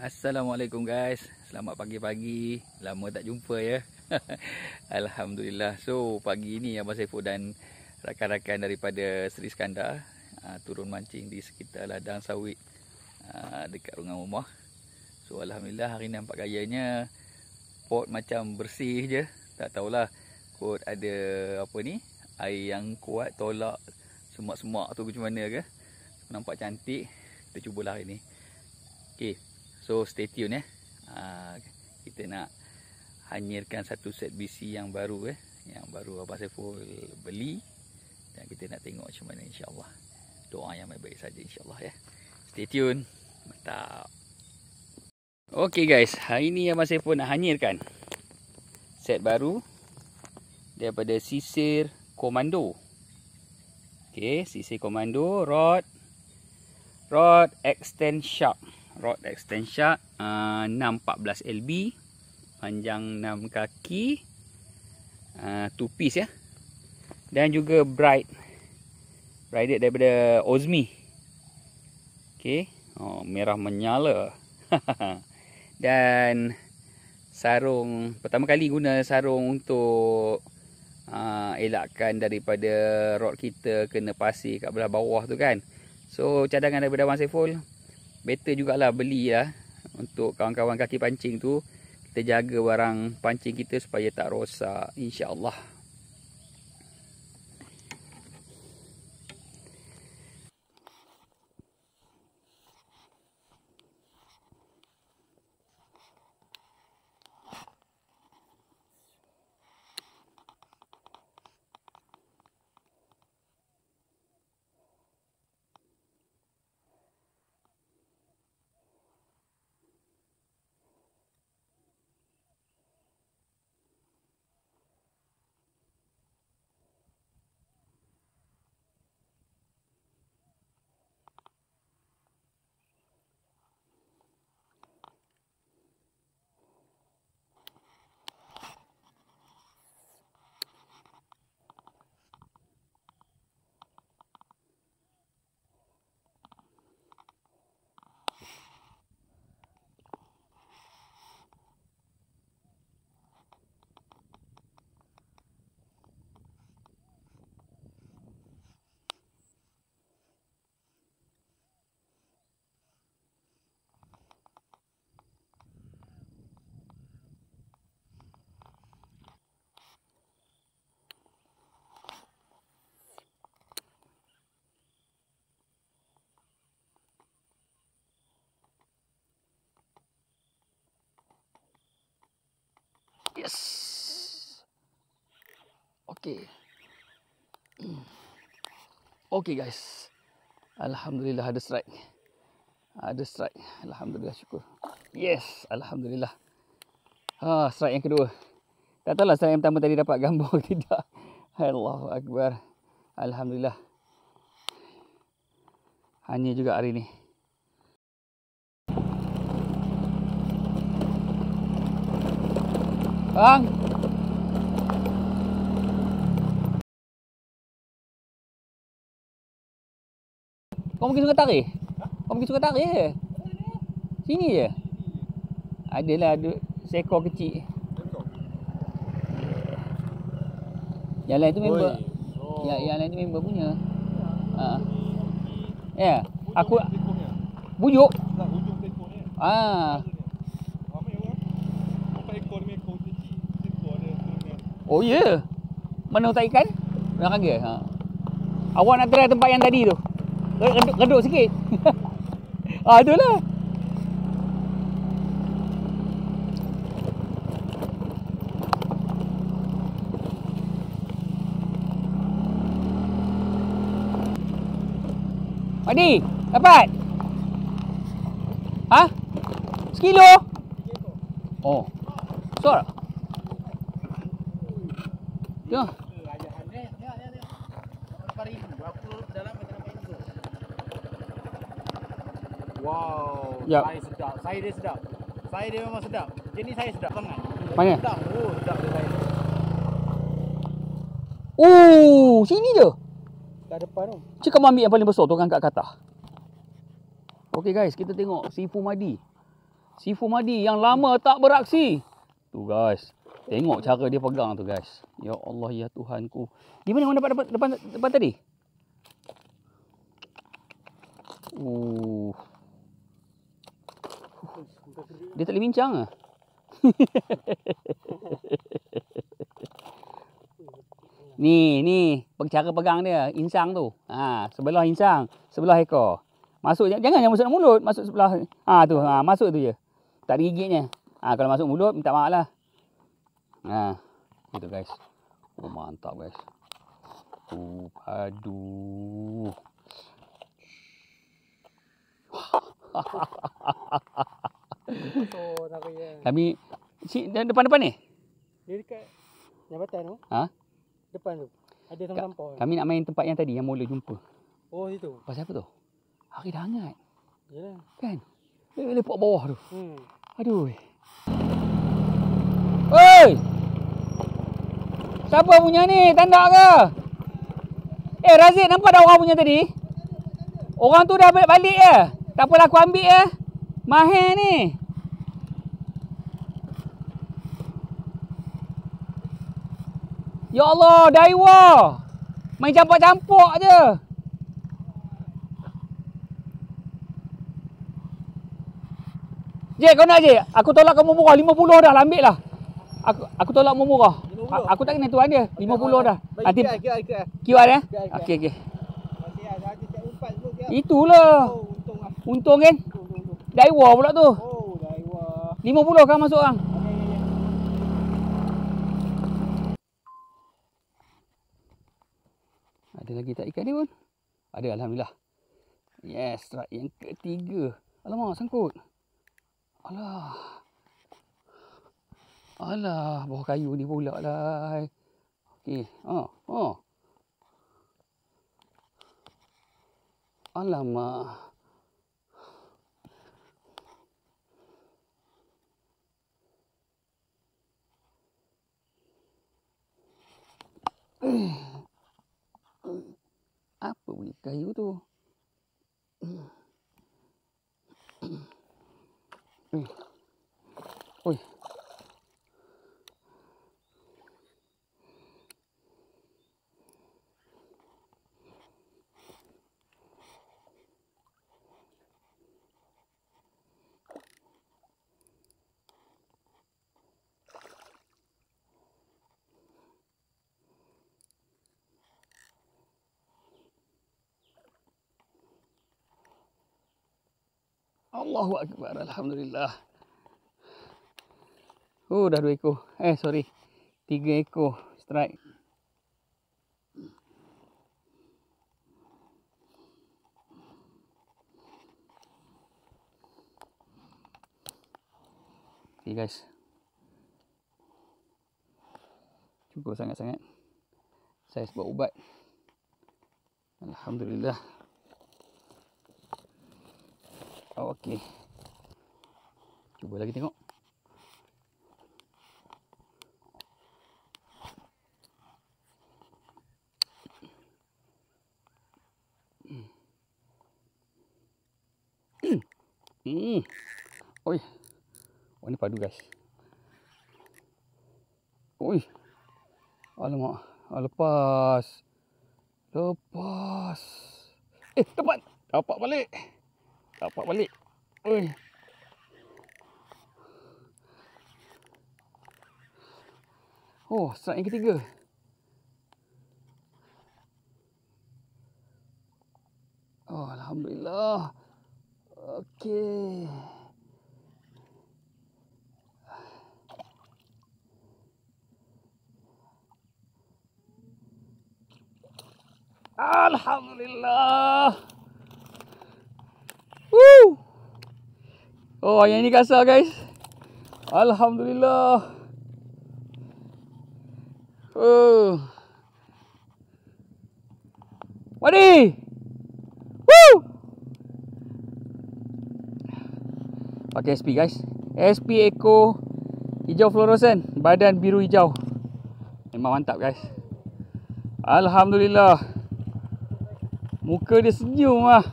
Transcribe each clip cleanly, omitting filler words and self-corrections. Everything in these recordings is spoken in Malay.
Assalamualaikum guys. Selamat pagi-pagi. Lama tak jumpa ya. Alhamdulillah. So pagi ni Abang Saiful dan rakan-rakan daripada Seri Skandar turun mancing di sekitar ladang sawit dekat rumah. So alhamdulillah hari ni nampak gayanya pot macam bersih je. Tak tahulah kot ada apa ni, air yang kuat tolak semak-semak tu macam mana ke. Nampak cantik. Kita cubalah hari ni. Okey. So stay tune ya. Kita nak hanyirkan satu set BC yang baru yang baru Abang Saiful beli, dan kita nak tengok macam mana insya-Allah. Doa yang baik-baik saja insya-Allah ya. Stay tune. Mantap. Okey guys, hari ni Abang Saiful nak hanyirkan set baru daripada Sisir Komando. Okey, Sisir Komando rod extend shark. Rod extend shark 614 LB, panjang 6 kaki, 2 piece ya. Dan juga braided daripada Ozmi. Okey, merah menyala. Dan sarung, pertama kali guna sarung untuk elakkan daripada rod kita kena pasir kat belah bawah tu kan. So cadangan daripada Abang Saiful, better jugalah belilah untuk kawan-kawan kaki pancing tu. Kita jaga barang pancing kita supaya tak rosak insya-Allah. Yes. Okey. Okey guys. Alhamdulillah ada strike. Ada strike. Alhamdulillah, syukur. Yes, alhamdulillah. Strike yang kedua. Tak tahulah strike yang pertama tadi dapat gambar ke tidak. Allahu akbar. Alhamdulillah. Hanya juga hari ni. Bang. Kau pergi Sungai Tarikh? Kau pergi Sungai Tarikh je? Sini je? Adalah ada seekor kecil. Yang lain tu member. Yang lain tu member punya. Ya, aku bujuk. Oh ya. Yeah. Mana tak ikan? Belakang dia. Awak nak try tempat yang tadi tu. Reduk sikit. Itulah. Madi, dapat? Sekilo? Oh. Besar tak? Ya. Wow. Yep. Saya sedap. Saya dia sedap. Saya dia memang sedap. Jenis saya sedap sangat. Mana? Sedap. Sedap dia saya. Sini je. Kat depan tu. Cik ambil yang paling besar tu kan kat kata. Okey guys, kita tengok Sifu Madi. Sifu Madi yang lama tak beraksi. Tu guys. Tengok cara dia pegang tu guys. Ya Allah ya Tuhanku. Di mana dapat depan tadi? Dia tak boleh bincang ah. Ni cara pegang dia, insang tu. Sebelah insang, sebelah ekor. Masuk jangan masuk dalam mulut, masuk sebelah. Tu, masuk tu je. Tak ada gigitnya. Kalau masuk mulut minta maaf lah. Gitu guys. Oh mantap guys. Aduh. Kami depan ni? Dia dekat jambatan tu. Depan tu. Ada sampah. Kami nak main tempat yang tadi yang mula jumpa. Oh itu. Pasal apa tu? Hari dah hangat. Yalah. Kan? Lepak bawah tu. Aduh. Oi! Siapa punya ni? Tanda ke? Razid, nampak dah orang punya tadi? Orang tu dah balik ya? Tak apalah aku ambil ya. Mahir ni. Ya Allah, daiwa. Main campak-campak je. Jek, kau nak Jek? Aku tolak kamu murah 50 dah lah, ambil lah. Aku tolak mu murah. Aku tak kena tuan dia. 50 dah. Nanti QR ya? Okey. Itulah. Untung kan? Daiwa pula tu. Oh, daiwa. 50 kan masuk orang. Ada lagi tak ikan ni pun? Ada, alhamdulillah. Yes, strike yang ketiga. Alamak, sangkut. Alah, bawah kayu ni pula lah. Okey. Alamak. Apa bunyi kayu tu? Oi. Allahu Akbar, alhamdulillah. Dah 2 ekor. 3 ekor strike. Okay guys. Cukup sangat-sangat. Saya buat ubat. Alhamdulillah. Okey. Cuba lagi tengok. Oi. Oh ni padu guys. Oi. Alamak. Lepas. Dapat balik. Oi. Oh, strike yang ketiga. Oh, alhamdulillah. Okey. Alhamdulillah. Oh, yang ini kasar guys. Alhamdulillah. Wadi. Pakai SP guys. SP Eco hijau fluoresan, badan biru hijau. Memang mantap guys. Alhamdulillah. Muka dia senyum lah.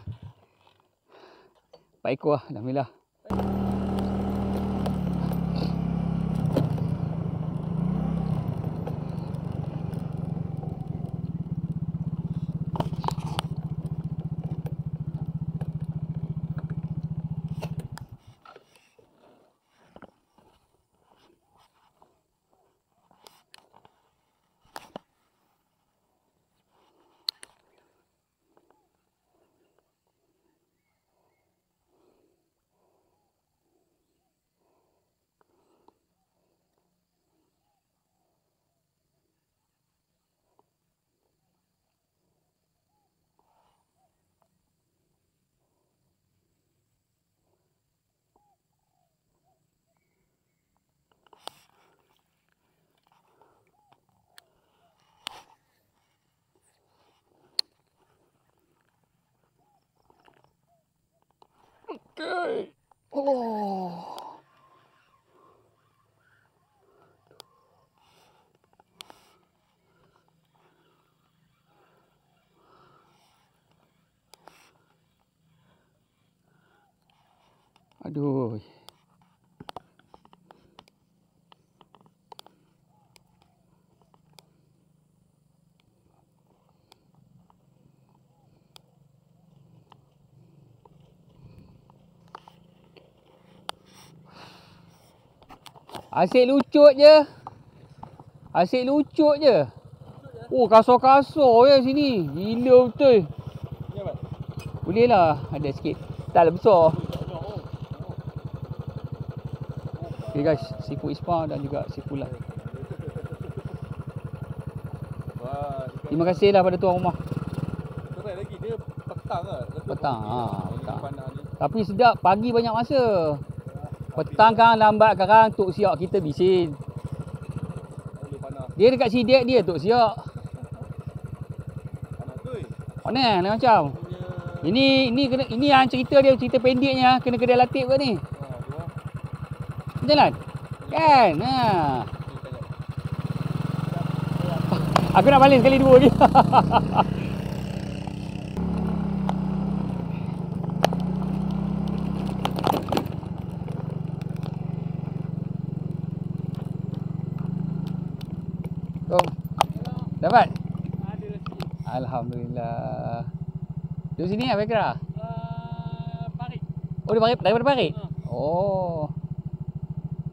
4 ekor lah, alhamdulillah. Allah. Aduh. Asyik lucut je. Asyik lucut je. Oh, kasar-kasar je sini. Gila betul. Boleh lah. Ada sikit. Tak lah besar. Okay guys, sipu Ispa dan juga sipu Lai. Terima kasih lah pada tuan rumah. Terai lagi dia petang lah. Petang, petang. Tapi sedap, pagi banyak masa. Petang kan lambat sekarang tok siap kita bisin. Dia dekat Sidet dia tok siap. Panas lain macam. Ini yang cerita dia, cerita pendeknya kena kedai Latif ke ni? Jalan. Kan? Ha. Aku nak balik sekali dua ni. Dapat? Ada sikit. Alhamdulillah. Duduk sini lah Fikra? Parit. Oh, daripada Parit? Oh.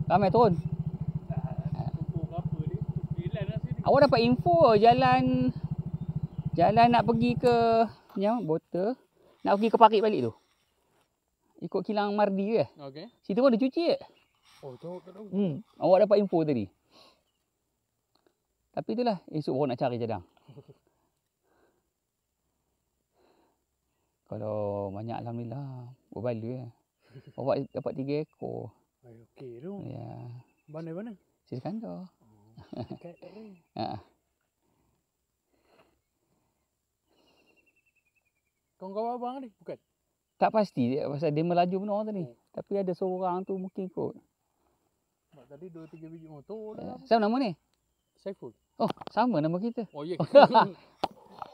Ramai turun? Pukul berapa ni? Pukul 9 lah sini. Awak dapat info jalan nak pergi ke yang Bota, nak pergi ke Parit balik tu. Ikut kilang Mardi ke? Okey. Situ pun ada cuci ke? Oh, tu kat tahu. Awak dapat info tadi. Tapi itulah, esok baru nak cari cadang. Kalau banyak alhamdulillah, berbala lah. Awak dapat 3 ekor. Okey tu. Ya. Mana? Sri Skandar. Kat ni. Ha. Kawan-kawan abang ni? Bukan? Tak pasti dia pasal dia melaju benar tadi. Tapi ada seorang tu mungkin ikut. Tadi 2-3 biji motor dah. Siapa nama ni? Saiful. Oh, sama nama kita. Oh ya.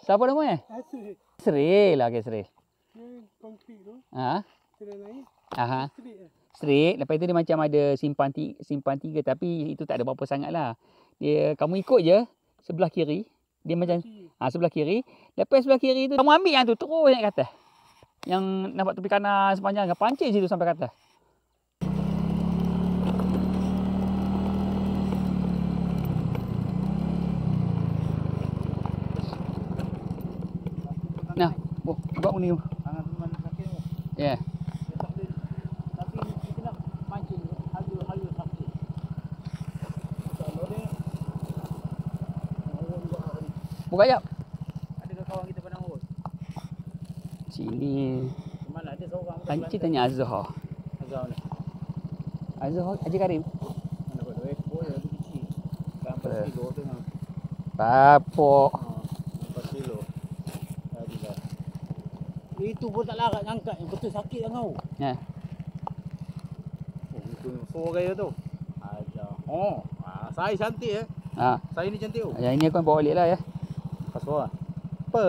Siapa namanya? Asyik. Sri lah, okay, Sri. Dia konkrit tu. Ha? Kena naik. Aha. Straight lah. Straight. Lepas tu dia macam ada simpan 3 tapi itu tak ada berapa sangat lah. Dia kamu ikut je sebelah kiri. Dia macam sebelah kiri. Lepas sebelah kiri tu kamu ambil yang tu terus naik ke atas. Yang nampak tepi kanan sepanjang pancing situ sampai ke atas. Nah, buat ni. Tangan teman sakit tu. Ya. Yeah. Tapi kita nak mancing halu sakit. Kalau dia Buka jap. ada kawan kita pandang urut. Sini. Mana ada seorang Tanya Azhar. Azhar ni. Azhar Haji Karim. Mana buat ekor dia tu kecil. Kan 4 kilo tu kan. Papok. 4 kilo. Itu pun tak larat angkat yang betul sakit yang kau. Ya. Oh, itu suara dia tu. Ajar. Oh, saya cantik Ha. Saya ni cantik tu. Yang ini aku bawa balik lah ya. Pas suara. Apa?